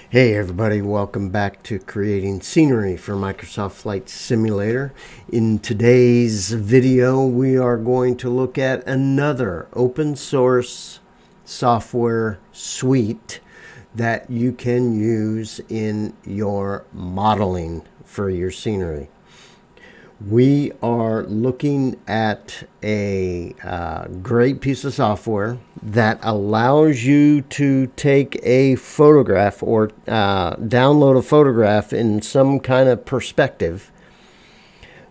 Hey everybody, welcome back to Creating Scenery for Microsoft Flight Simulator. In today's video, we are going to look at another open source software suite that you can use in your modeling for your scenery. We are looking at a great piece of software that allows you to take a photograph or download a photograph in some kind of perspective,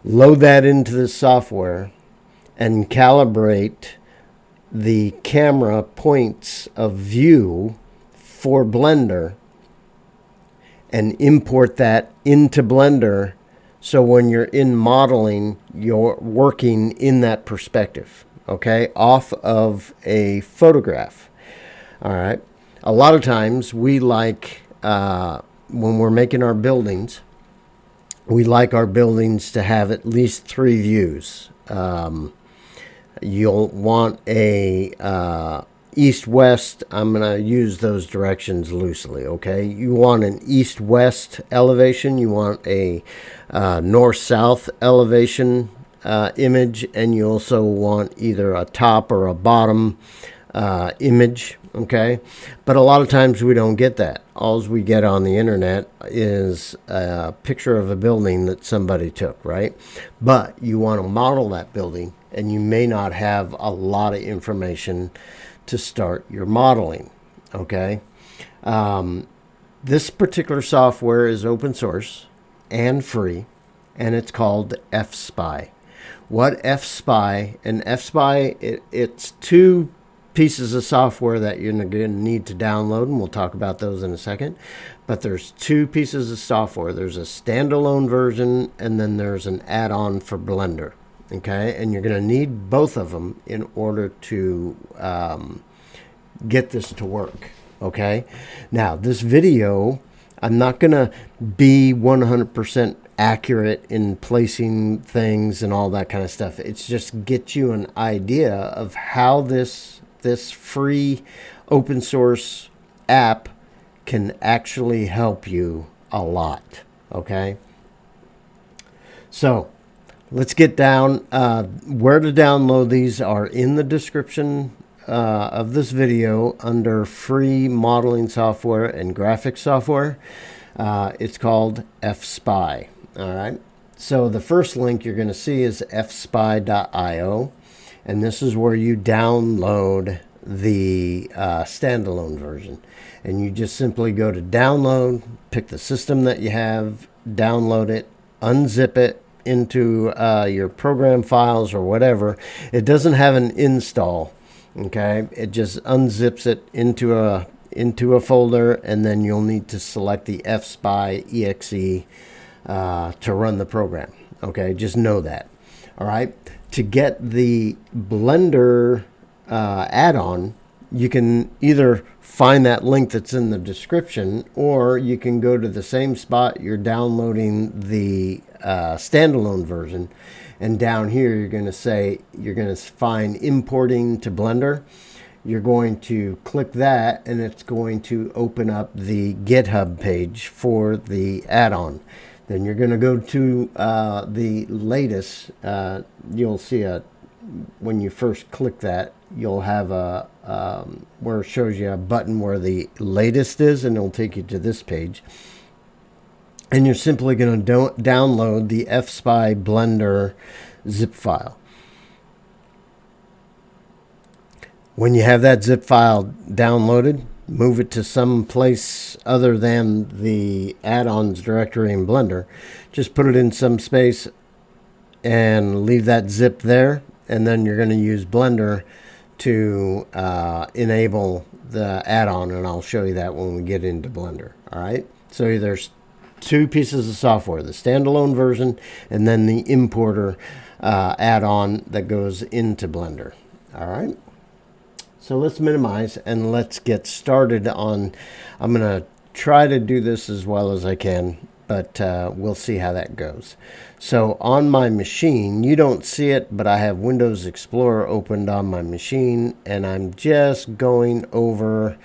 load that into the software, and calibrate the camera points of view for Blender and import that into Blender. So when you're in modeling, you're working in that perspective, okay, off of a photograph. All right. A lot of times we like, when we're making our buildings, we like our buildings to have at least 3 views. You'll want a east-west. I'm going to use those directions loosely, okay? You want an east-west elevation. You want a north-south elevation image, and you also want either a top or a bottom image, okay? But a lot of times we don't get that. All we get on the internet is a picture of a building that somebody took, right? But you want to model that building, and you may not have a lot of information to start your modeling, okay? This particular software is open source and free, and it's called fSpy. What fSpy, and fSpy, it's 2 pieces of software that you're going to need to download, and we'll talk about those in a second. But there's 2 pieces of software. There's a standalone version, and then there's an add-on for Blender. Okay, and you're going to need both of them in order to get this to work. Okay, now this video, I'm not going to be 100% accurate in placing things and all that kind of stuff. It's just get you an idea of how this free open source app can actually help you a lot. Okay, so let's get down. Where to download these are in the description of this video under free modeling software and graphic software. It's called fSpy. All right. So the first link you're going to see is fspy.io, and this is where you download the standalone version. And you just simply go to download, pick the system that you have, download it, unzip it into your program files or whatever. It doesn't have an install, okay? It just unzips it into a folder, and then you'll need to select the fSpy exe to run the program, okay? Just know that. All right, to get the Blender add-on, you can either find that link that's in the description, or you can go to the same spot you're downloading the standalone version, and down here you're going to find importing to Blender. You're going to click that, and it's going to open up the GitHub page for the add-on. Then you're going to go to the latest. You'll see when you first click that, you'll have a where it shows you a button where the latest is, and it'll take you to this page. And you're simply going to download the fSpy Blender zip file. When you have that zip file downloaded, move it to some place other than the add-ons directory in Blender. Just put it in some space and leave that zip there, and then you're going to use Blender to enable the add-on, and I'll show you that when we get into Blender. All right, so there's 2 pieces of software, the standalone version and then the importer add-on that goes into Blender. All right, so let's minimize and let's get started on. I'm going to try to do this as well as I can, but we'll see how that goes. So on my machine, you don't see it, but I have Windows Explorer opened on my machine, and I'm just going over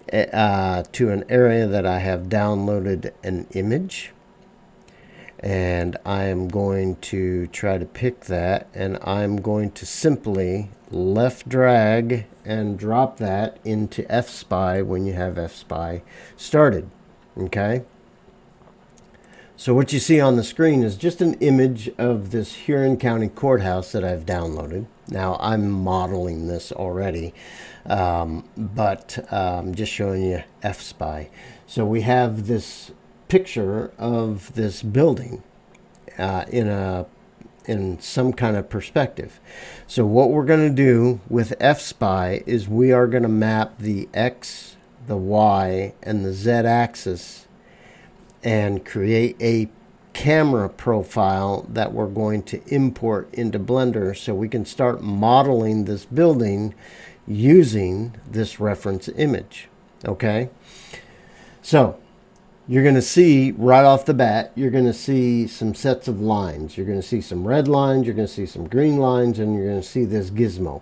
to an area that I have downloaded an image. And I am going to try to pick that, and I'm going to simply left drag and drop that into fSpy when you have fSpy started. Okay, so what you see on the screen is just an image of this Huron County Courthouse that I've downloaded. Now I'm modeling this already, but just showing you fSpy. So we have this picture of this building in some kind of perspective. So what we're going to do with fSpy is we are going to map the X, the Y, and the Z axis and create a camera profile that we're going to import into Blender so we can start modeling this building using this reference image. Okay, so you're going to see right off the bat, you're going to see some sets of lines. You're going to see some red lines, you're going to see some green lines, and you're going to see this gizmo.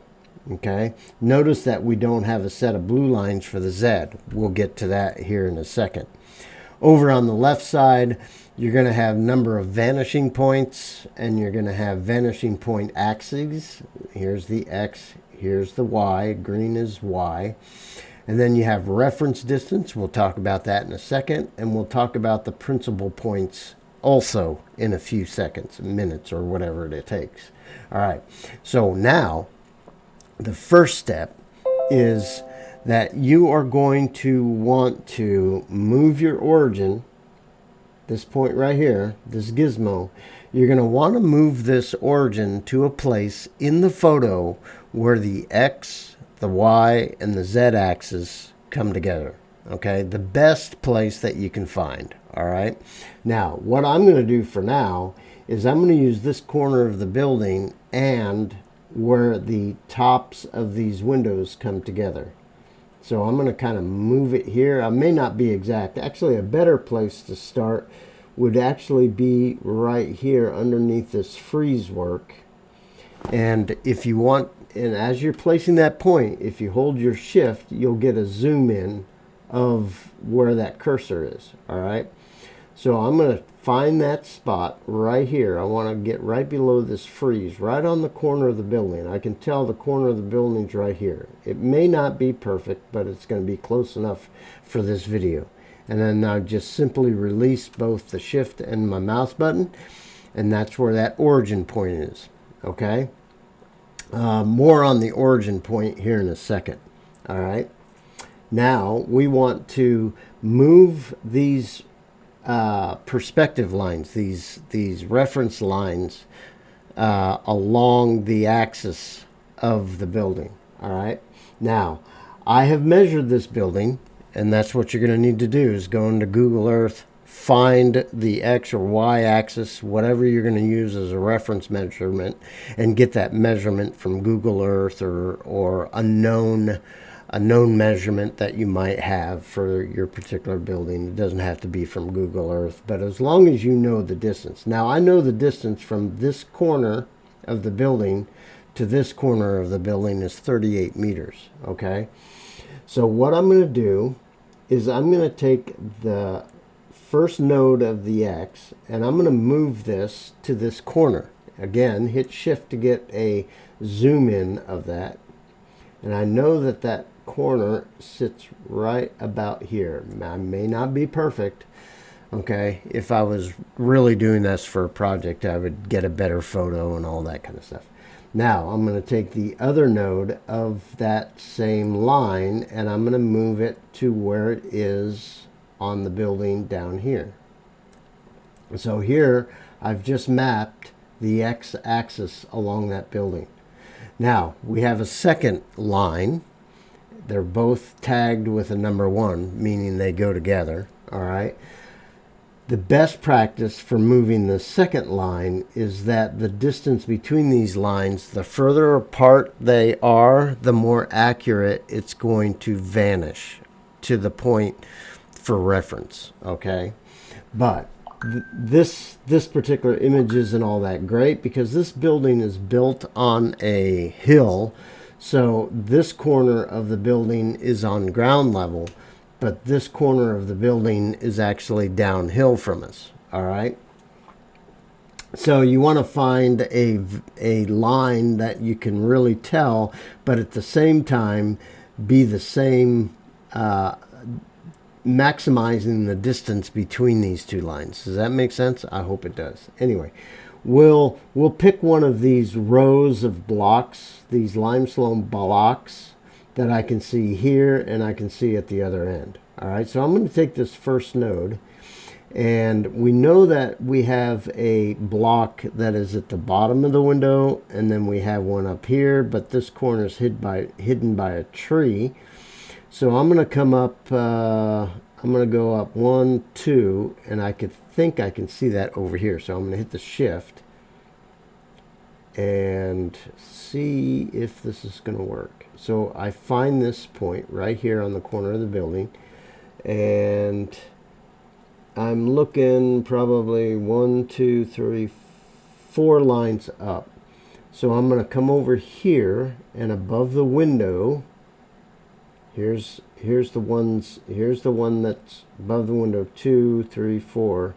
Okay, notice that we don't have a set of blue lines for the Z. We'll get to that here in a second. Over on the left side, you're going to have number of vanishing points, and you're going to have vanishing point axes. Here's the X, here's the Y, green is Y. And then you have reference distance. We'll talk about that in a second. And we'll talk about the principal points also in a few seconds, minutes, or whatever it takes. All right. So now the first step is that you are going to want to move your origin, this point right here, this gizmo. You're going to want to move this origin to a place in the photo where the X, the Y, and the Z axis come together. Okay, the best place that you can find. All right, now what I'm going to do for now is I'm going to use this corner of the building and where the tops of these windows come together. So I'm going to kind of move it here. I may not be exact. Actually, a better place to start would actually be right here underneath this freeze work. And if you want, and as you're placing that point, if you hold your shift, you'll get a zoom in of where that cursor is. All right, so I'm going to find that spot right here. I want to get right below this freeze, right on the corner of the building. I can tell the corner of the building's right here. It may not be perfect, but it's going to be close enough for this video. And then I just simply release both the shift and my mouse button, and that's where that origin point is. Okay, more on the origin point here in a second. All right, now we want to move these perspective lines, these reference lines along the axis of the building. All right, now I have measured this building, and that's what you're going to need to do is go into Google Earth, find the X or Y axis, whatever you're going to use as a reference measurement, and get that measurement from Google Earth or a known measurement that you might have for your particular building. It doesn't have to be from Google Earth, but as long as you know the distance. Now I know the distance from this corner of the building to this corner of the building is 38 meters. Okay, so what I'm going to do is I'm going to take the first node of the X and I'm going to move this to this corner. Again, hit shift to get a zoom in of that. And I know that that corner sits right about here. I may not be perfect. Okay, if I was really doing this for a project, I would get a better photo and all that kind of stuff. Now I'm going to take the other node of that same line and I'm going to move it to where it is on the building down here. So here I've just mapped the X axis along that building. Now we have a second line. They're both tagged with a number 1, meaning they go together. All right. The best practice for moving the second line is that the distance between these lines, the further apart they are, the more accurate it's going to vanish to the point for reference. Okay, but this particular image isn't all that great because this building is built on a hill, so this corner of the building is on ground level. but this corner of the building is actually downhill from us. All right. So you want to find a line that you can really tell, but at the same time be the same, maximizing the distance between these two lines. Does that make sense? I hope it does. Anyway, we'll pick one of these rows of blocks, these limestone blocks that I can see here and I can see at the other end. All right, so I'm going to take this first node, and we know that we have a block that is at the bottom of the window, and then we have one up here, but this corner is hidden by a tree. So I'm going to come up, I'm going to go up 1, 2, and I think I can see that over here. So I'm going to hit the shift and see if this is going to work. So I find this point right here on the corner of the building, and I'm looking probably 1, 2, 3, 4 lines up. So I'm going to come over here, and above the window, here's the one that's above the window, 2, 3, 4.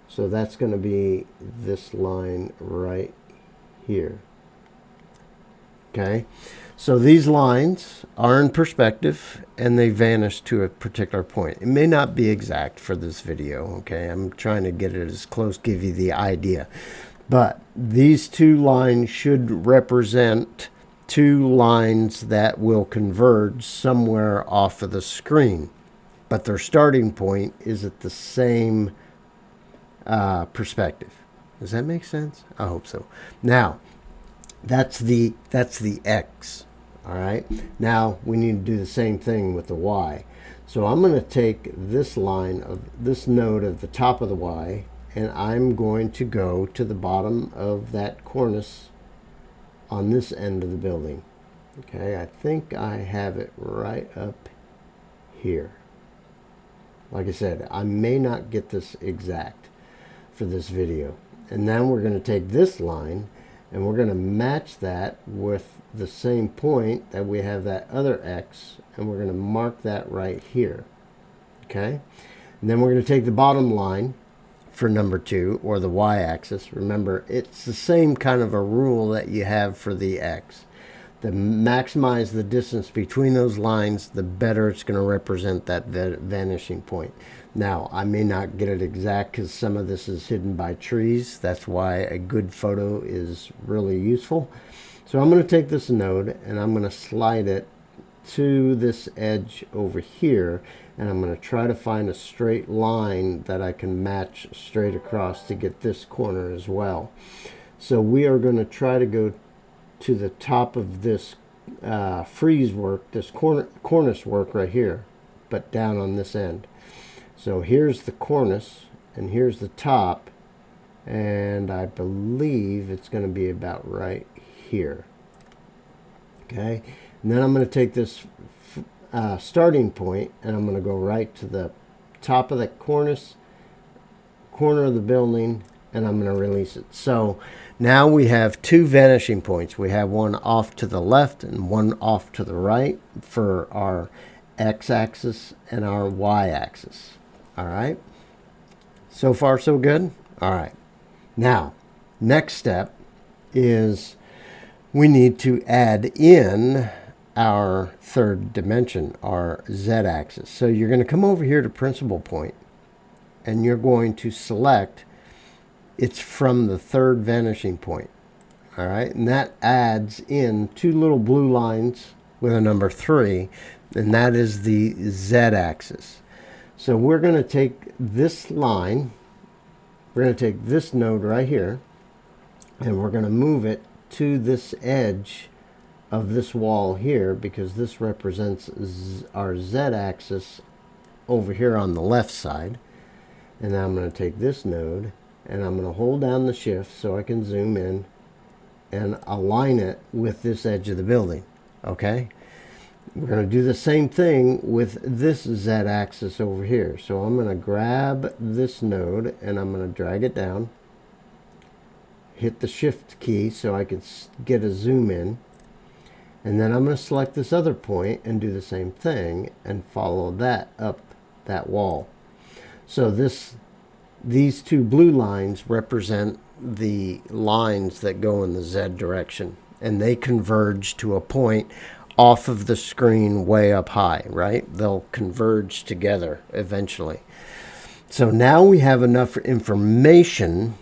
So that's going to be this line right here. Okay, so these lines are in perspective and they vanish to a particular point. It may not be exact for this video, okay? I'm trying to get it as close, give you the idea. But these two lines should represent two lines that will converge somewhere off of the screen. But their starting point is at the same perspective. Does that make sense? I hope so. Now, that's the X. All right. Now we need to do the same thing with the Y. So I'm going to take this line of this node at the top of the Y, and I'm going to go to the bottom of that cornice on this end of the building. Okay, I think I have it right up here. Like I said, I may not get this exact for this video. And then we're going to take this line and we're going to match that with the same point that we have that other X, and we're going to mark that right here. Okay, and then we're going to take the bottom line for number 2, or the Y-axis. Remember, it's the same kind of a rule that you have for the X. The maximize the distance between those lines, the better it's going to represent that vanishing point. Now, I may not get it exact because some of this is hidden by trees. That's why a good photo is really useful. So I'm going to take this node and I'm going to slide it to this edge over here, and I'm going to try to find a straight line that I can match straight across to get this corner as well. So we are going to try to go to the top of this frieze work, this cornice work right here, but down on this end. So here's the cornice and here's the top, and I believe it's going to be about right here. Okay, and then I'm going to take this starting point and I'm going to go right to the top of that corner of the building, and I'm going to release it. So now we have two vanishing points. We have one off to the left and one off to the right for our X-axis and our Y-axis. All right. So far, so good. All right. Now, next step is we need to add in our third dimension, our Z-axis. So you're going to come over here to principal point, and you're going to select it's from the third vanishing point. All right, and that adds in two little blue lines with a number 3, and that is the Z-axis. So we're going to take this line, we're going to take this node right here, and we're going to move it to this edge of this wall here, because this represents our Z-axis over here on the left side. And now I'm going to take this node and I'm going to hold down the shift so I can zoom in and align it with this edge of the building. Okay, we're going to do the same thing with this Z-axis over here. So I'm going to grab this node and I'm going to drag it down, hit the shift key so I can get a zoom in, and then I'm going to select this other point and do the same thing and follow that up that wall. So these two blue lines represent the lines that go in the Z direction, and they converge to a point off of the screen way up high, right? They'll converge together eventually. So now we have enough information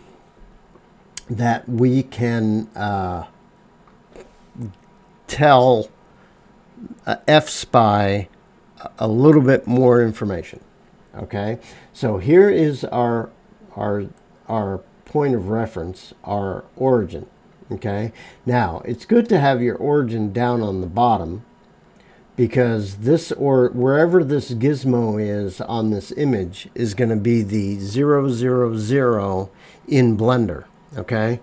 that we can tell fSpy a little bit more information. Okay, so here is our point of reference, our origin. Okay, now it's good to have your origin down on the bottom, because this, or wherever this gizmo is on this image, is going to be the 000 in Blender. Okay,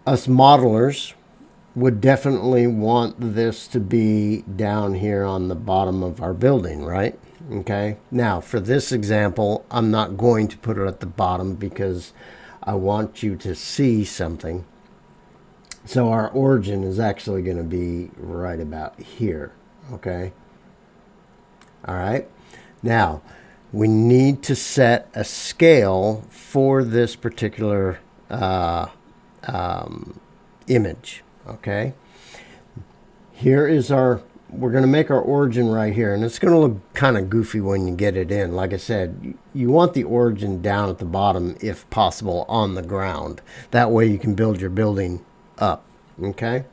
us modelers would definitely want this to be down here on the bottom of our building, right? Okay, now for this example, I'm not going to put it at the bottom because I want you to see something. So our origin is actually going to be right about here. Okay, all right, now we need to set a scale for this particular image. Okay, here is our, we're going to make our origin right here, and it's going to look kind of goofy when you get it in. Like I said, you want the origin down at the bottom if possible on the ground. That way you can build your building up. Okay,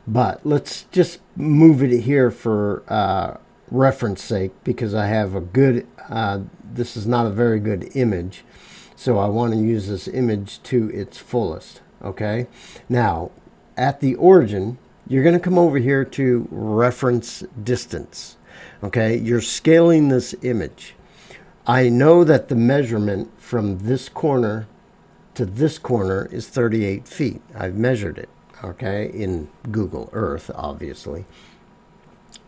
but let's just move it here for reference sake, because I have a good this is not a very good image, so I want to use this image to its fullest. Okay, now at the origin, you're going to come over here to reference distance. Okay, you're scaling this image. I know that the measurement from this corner to this corner is 38 feet. I've measured it, okay, in Google Earth, obviously.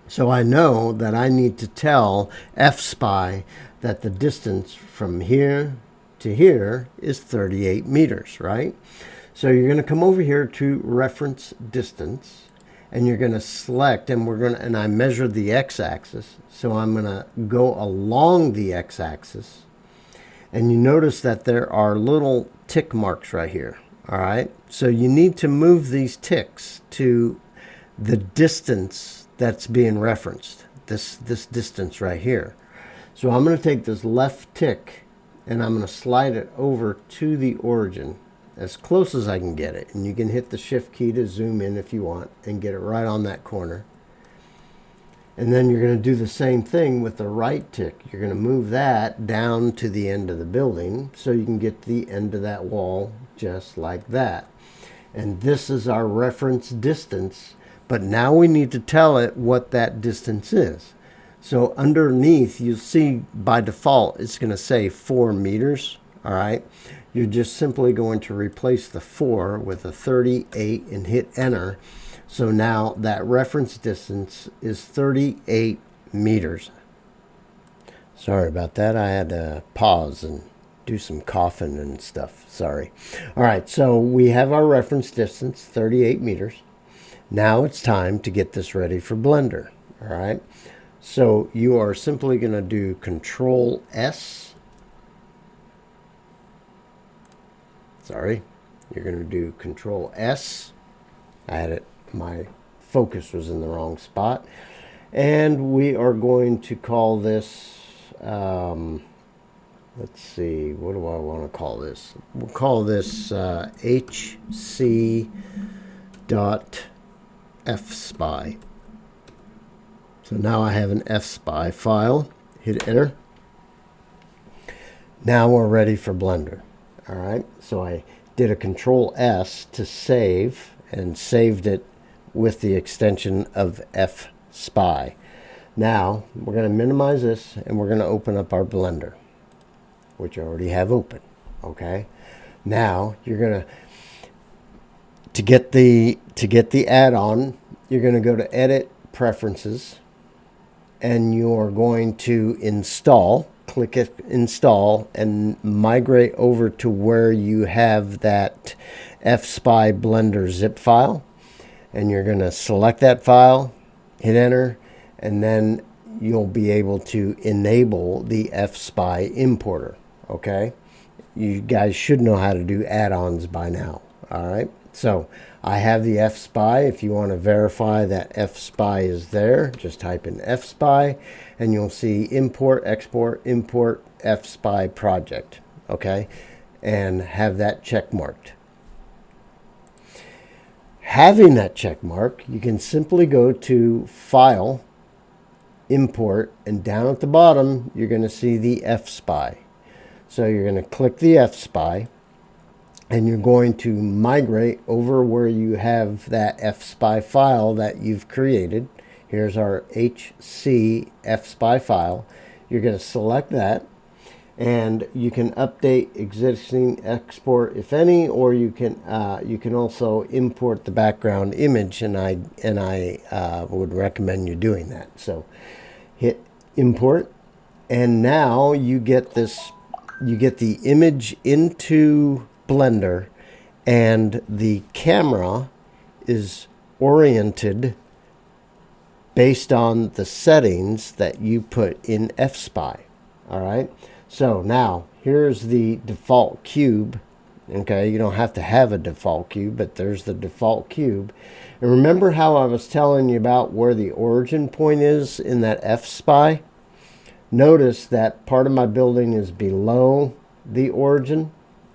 So I know that I need to tell fSpy that the distance from here to here is 38 meters, right? So you're going to come over here to reference distance, and you're going to select, and and I measured the x-axis, so I'm going to go along the x-axis, and you notice that there are little tick marks right here. All right, so you need to move these ticks to the distance that's being referenced, this distance right here. So I'm going to take this left tick, and I'm going to slide it over to the origin as close as I can get it, and you can hit the shift key to zoom in if you want and get it right on that corner. And then you're going to do the same thing with the right tick. You're going to move that down to the end of the building so you can get to the end of that wall just like that. And this is our reference distance, but now we need to tell it what that distance is. So underneath, you'll see by default it's going to say 4 meters. All right, you're just simply going to replace the 4 with a 38 and hit enter. So now that reference distance is 38 meters. Sorry about that. I had to pause and do some coughing and stuff. Sorry. All right, so we have our reference distance, 38 meters. Now it's time to get this ready for Blender. All right, so you are simply going to do Control S. Sorry, you're going to do Control S. I had it, my focus was in the wrong spot. And we are going to call this, let's see, what do I want to call this? We'll call this hc.fSpy. So now I have an fSpy file. Hit enter. Now we're ready for Blender. All right, so I did a Control S to save, and saved it with the extension of fSpy. Now we're going to minimize this, and we're going to open up our Blender, which I already have open. Okay, now you're going to get the add-on, you're going to go to Edit, Preferences, and you're going to install. Click it, install, and migrate over to where you have that fSpy Blender zip file, and you're going to select that file, hit enter, and then you'll be able to enable the fSpy importer. Okay, you guys should know how to do add-ons by now. All right, so I have the fSpy. If you want to verify that fSpy is there, just type in fSpy and you'll see import, export, import fSpy project. Okay, and have that check marked. Having that check mark, you can simply go to File, Import, and down at the bottom you're going to see the fSpy. So you're going to click the fSpy and you're going to migrate over where you have that fSpy file that you've created. Here's our HC fSpy file. You're going to select that, and you can update existing export if any, or you can also import the background image, and I would recommend you doing that. So hit import, and now you get the image into Blender, and the camera is oriented based on the settings that you put in fSpy. All right, so now here's the default cube. Okay, you don't have to have a default cube, but there's the default cube. And remember how I was telling you about where the origin point is in that fSpy? Notice that part of my building is below the origin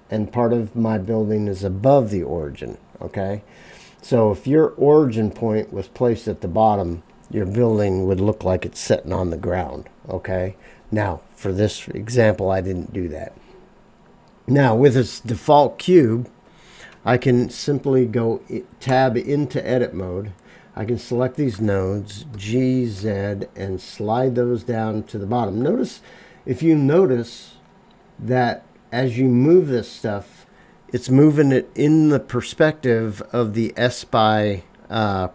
and part of my building is above the origin. Okay, so if your origin point was placed at the bottom, your building would look like it's sitting on the ground. Okay, now for this example I didn't do that. Now with this default cube, I can simply go tab into edit mode. I can select these nodes G, Z, and slide those down to the bottom. Notice, if you notice that as you move this stuff, it's moving it in the perspective of the fSpy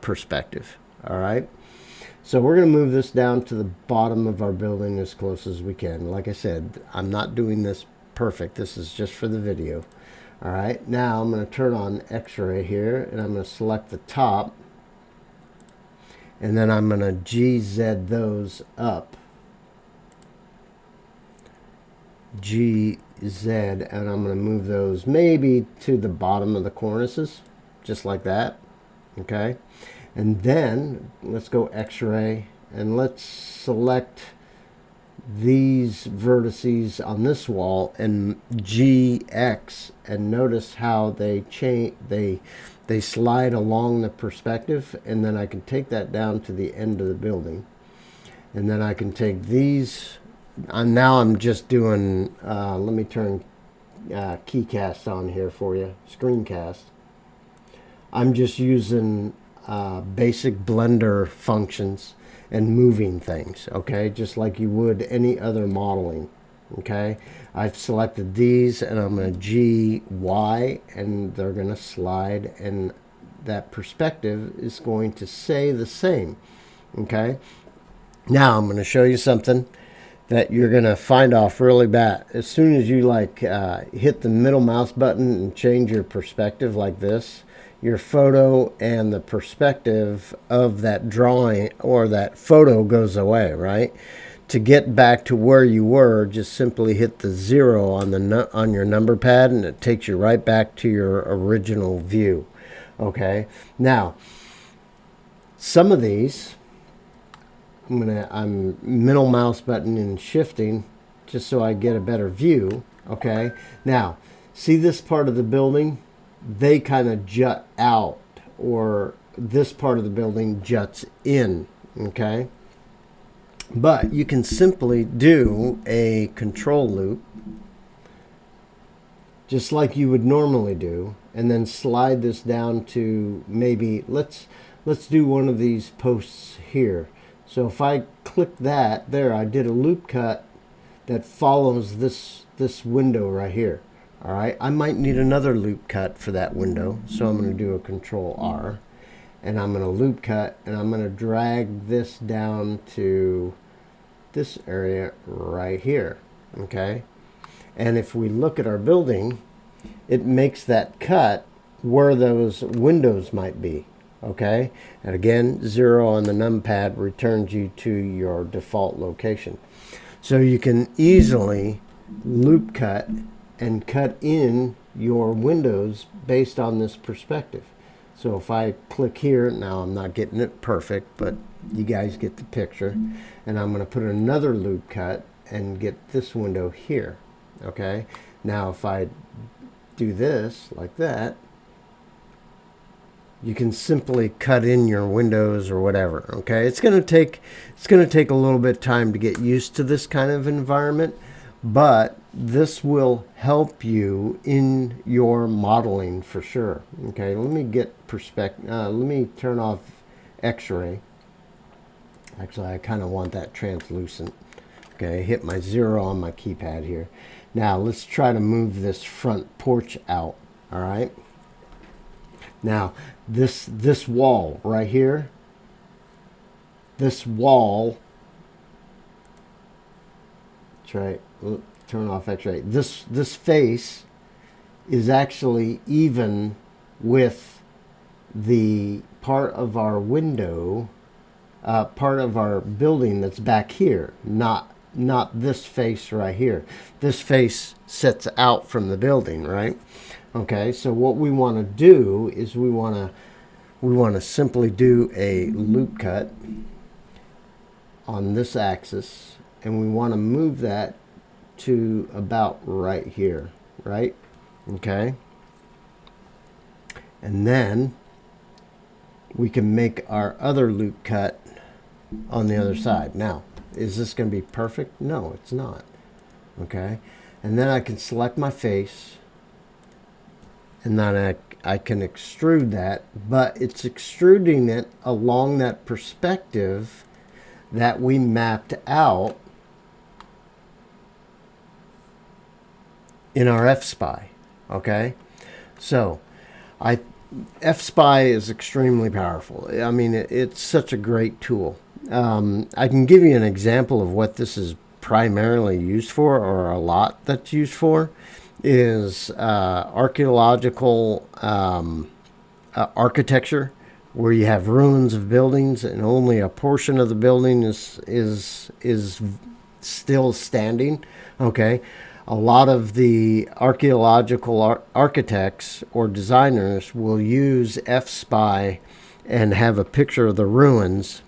perspective. All right, so we're going to move this down to the bottom of our building as close as we can. Like I said, I'm not doing this perfect. This is just for the video. All right, now I'm going to turn on X-ray here, and I'm going to select the top, and then I'm going to GZ those up. GZ, and I'm going to move those maybe to the bottom of the cornices, just like that. Okay, and then let's go X-ray, and let's select these vertices on this wall and GX, and notice how they change, they slide along the perspective, and then I can take that down to the end of the building, and then I can take these. Now I'm just doing let me turn keycast on here for you, screencast. I'm just using basic Blender functions and moving things, okay, just like you would any other modeling. Okay, I've selected these, and I'm going to G, Y, and they're going to slide, and that perspective is going to stay the same. Okay, now I'm going to show you something that you're going to find off really bad. As soon as you hit the middle mouse button and change your perspective like this, your photo and the perspective of that drawing or that photo goes away, right? To get back to where you were, just simply hit the 0 on your number pad, and it takes you right back to your original view. Okay, now some of these I'm middle mouse button and shifting just so I get a better view. Okay, now see this part of the building, they kind of jut out, or this part of the building juts in. Okay, but you can simply do a control loop just like you would normally do, and then slide this down to maybe, let's do one of these posts here. So if I click that there, I did a loop cut that follows this window right here. All right, I might need another loop cut for that window, so I'm going to do a Control R, and I'm going to loop cut, and I'm going to drag this down to this area right here. Okay, and if we look at our building, it makes that cut where those windows might be. Okay, and again, 0 on the numpad returns you to your default location. So you can easily loop cut and cut in your windows based on this perspective. So if I click here, now I'm not getting it perfect, but you guys get the picture. And I'm going to put another loop cut and get this window here. Okay, now if I do this like that, you can simply cut in your windows or whatever. Okay, it's going to take a little bit of time to get used to this kind of environment, but this will help you in your modeling for sure. Okay, let me get perspective. Let me turn off X-ray. Actually, I kind of want that translucent. Okay, hit my 0 on my keypad here. Now let's try to move this front porch out. All right. Now this wall right here, this wall, that's right, turn off X-ray. This face is actually even with the part of our window, part of our building that's back here, not this face right here. This face sets out from the building, right? Okay, so what we want to do is we want to simply do a loop cut on this axis, and we want to move that to about right here, right? Okay, and then we can make our other loop cut on the other side. Now, is this going to be perfect? No, it's not. Okay, and then I can select my face, and then I can extrude that, but it's extruding it along that perspective that we mapped out in our fSpy. Okay, so fSpy is extremely powerful. I mean, it's such a great tool. I can give you an example of what this is primarily used for, or a lot that's used for, is archaeological architecture, where you have ruins of buildings and only a portion of the building is still standing. Okay, a lot of the archaeological architects or designers will use fSpy and have a picture of the ruins,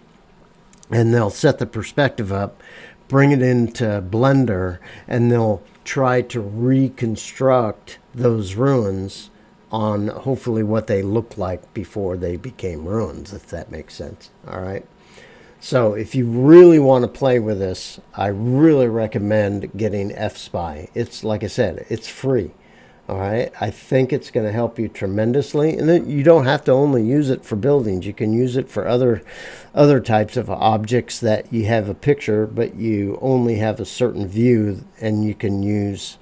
and they'll set the perspective up, bring it into Blender, and they'll try to reconstruct those ruins on hopefully what they looked like before they became ruins, if that makes sense. All right. So if you really want to play with this, I really recommend getting fSpy. It's, like I said, it's free. All right. I think it's going to help you tremendously. And then you don't have to only use it for buildings. You can use it for other types of objects that you have a picture, but you only have a certain view, and you can use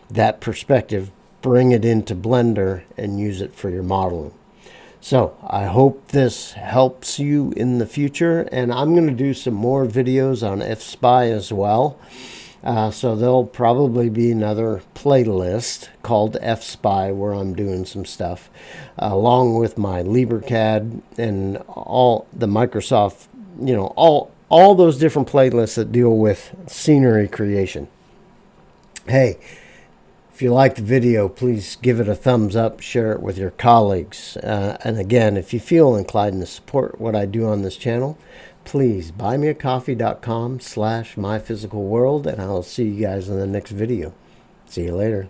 that perspective, bring it into Blender, and use it for your modeling. So I hope this helps you in the future, and I'm going to do some more videos on fSpy as well. So there'll probably be another playlist called fSpy where I'm doing some stuff, along with my LibreCAD and all the Microsoft, you know, all those different playlists that deal with scenery creation. Hey, if you liked the video, please give it a thumbs up, share it with your colleagues. And again, if you feel inclined to support what I do on this channel, please buymeacoffee.com/myphysicalworld, and I'll see you guys in the next video. See you later.